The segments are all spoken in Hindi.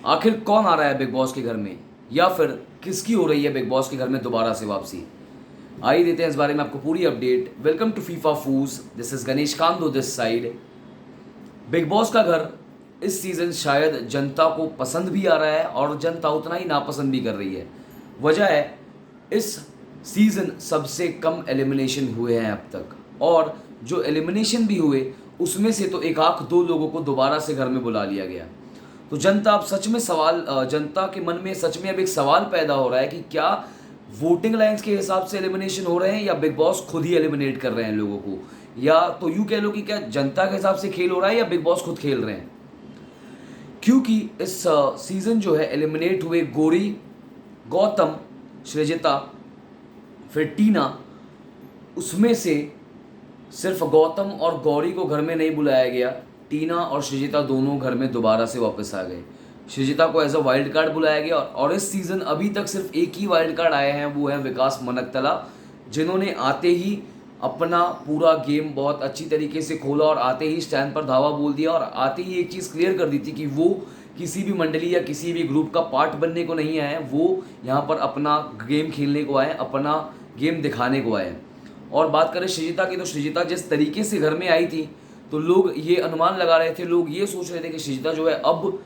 आखिर कौन आ रहा है बिग बॉस के घर में, या फिर किसकी हो रही है बिग बॉस के घर में दोबारा से वापसी। आइए देते हैं इस बारे में आपको पूरी अपडेट। वेलकम टू फीफा फूज, this is Ganesh Kando this side. Big boss का घर इस सीज़न शायद जनता को पसंद भी आ रहा है और जनता उतना ही नापसंद भी कर रही है। वजह है, इस सीज़न सबसे कम एलिमिनेशन हुए हैं अब तक, और जो एलिमिनेशन भी हुए उसमें से तो एक आख दो लोगों को दोबारा से घर में बुला लिया गया। तो जनता अब सच में जनता के मन में सच में अब एक सवाल पैदा हो रहा है कि क्या वोटिंग लाइन्स के हिसाब से एलिमिनेशन हो रहे हैं या बिग बॉस खुद ही एलिमिनेट कर रहे हैं लोगों को, या तो यूँ कह लो कि क्या जनता के हिसाब से खेल हो रहा है या बिग बॉस खुद खेल रहे हैं। क्योंकि इस सीज़न जो है एलिमिनेट हुए गौरी, गौतम, सृजिता, फिर टीना, उसमें से सिर्फ गौतम और गौरी को घर में नहीं बुलाया गया, टीना और सृजिता दोनों घर में दोबारा से वापस आ गए। सृजिता को एज अ वाइल्ड कार्ड बुलाया गया और इस सीज़न अभी तक सिर्फ एक ही वाइल्ड कार्ड आए हैं, वो है विकास मनकतला, जिन्होंने आते ही अपना पूरा गेम बहुत अच्छी तरीके से खोला और आते ही स्टैंड पर धावा बोल दिया और आते ही एक चीज़ क्लियर कर दी थी कि वो किसी भी मंडली या किसी भी ग्रुप का पार्ट बनने को नहीं आए हैं, वो यहाँ पर अपना गेम खेलने को आए, अपना गेम दिखाने को आए। और बात करें सृजिता की, तो सृजिता जिस तरीके से घर में आई थी तो लोग ये अनुमान लगा रहे थे, लोग ये सोच रहे थे कि सृजिता जो है अब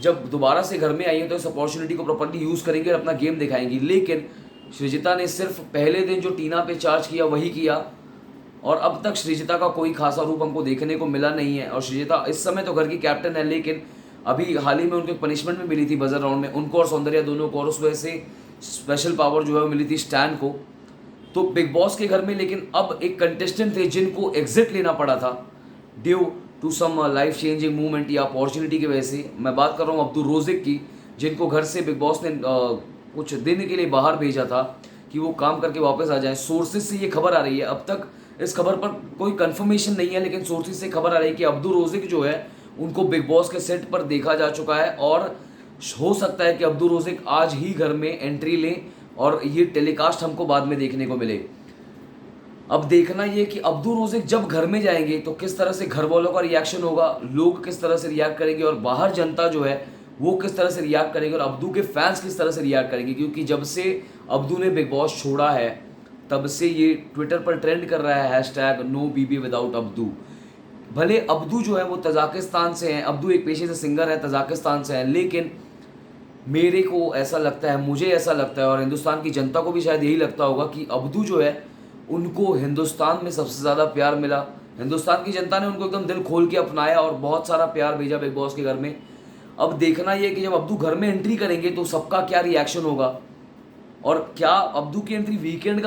जब दोबारा से घर में आई है तो इस अपॉर्चुनिटी को प्रॉपर्ली यूज़ करेंगे और अपना गेम दिखाएंगी। लेकिन सृजिता ने सिर्फ पहले दिन जो टीना पे चार्ज किया वही किया और अब तक सृजिता का कोई खासा रूप हमको देखने को मिला नहीं है। और सृजिता इस समय तो घर की कैप्टन है, लेकिन अभी हाल ही में उनको एक पनिशमेंट भी मिली थी बजर राउंड में, उनको और सौंदर्या दोनों को, और उस वजह से स्पेशल पावर जो है वो मिली थी स्टैन को। तो बिग बॉस के घर में लेकिन अब एक कंटेस्टेंट थे जिनको एग्जिट लेना पड़ा था due to some life changing movement या अपॉर्चुनिटी की वजह से। मैं बात कर रहा हूँ अब्दुल रोज़िक की, जिनको घर से बिग बॉस ने कुछ दिन के लिए बाहर भेजा था कि वो काम करके वापस आ जाए। सोर्सेज से ये खबर आ रही है, अब तक इस खबर पर कोई कंफर्मेशन नहीं है, लेकिन सोर्सेज से खबर आ रही है कि अब्दुल रोज़िक जो है उनको बिग बॉस के सेट पर देखा जा चुका है और हो सकता है कि अब्दुल रोज़िक आज ही घर में एंट्री लें और ये टेलीकास्ट हमको बाद में देखने को मिले। अब देखना ये कि अब्दुल रोज़िक जब घर में जाएंगे तो किस तरह से घर वालों का रिएक्शन होगा, लोग किस तरह से रिएक्ट करेंगे और बाहर जनता जो है वो किस तरह से रिएक्ट करेंगे और अब्दू के फैंस किस तरह से रिएक्ट करेंगे। क्योंकि जब से अब्दू ने बिग बॉस छोड़ा है तब से ये ट्विटर पर ट्रेंड कर रहा है हैशटैग नो बीबी विदाउट अब्दू। भले अब्दू जो है वो तजाकिस्तान से हैं, अब्दू एक पेशे से सिंगर है, तजाकिस्तान से हैं, लेकिन मेरे को ऐसा लगता है, मुझे ऐसा लगता है और हिंदुस्तान की जनता को भी शायद यही लगता होगा कि अब्दू जो है उनको हिंदुस्तान में सबसे ज़्यादा प्यार मिला। हिंदुस्तान की जनता ने उनको एकदम दिल खोल के अपनाया और बहुत सारा प्यार भेजा बिग बॉस के घर में। अब देखना ये कि जब अब्दू घर में एंट्री करेंगे तो सबका क्या रिएक्शन होगा और क्या अब्दू की एंट्री वीकेंड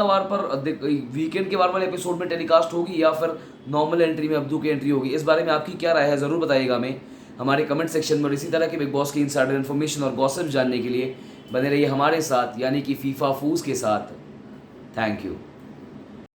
के बार वाले एपिसोड में टेलीकास्ट होगी या फिर नॉर्मल एंट्री में अब्दू की एंट्री होगी। इस बारे में आपकी क्या राय है ज़रूर बताइएगा हमें हमारे कमेंट सेक्शन में। और इसी तरह के बिग बॉस की इनसाइडर इन्फॉर्मेशन और गॉसिप जानने के लिए बने रहिए हमारे साथ, यानी कि फीफा फूज के साथ। Thank you.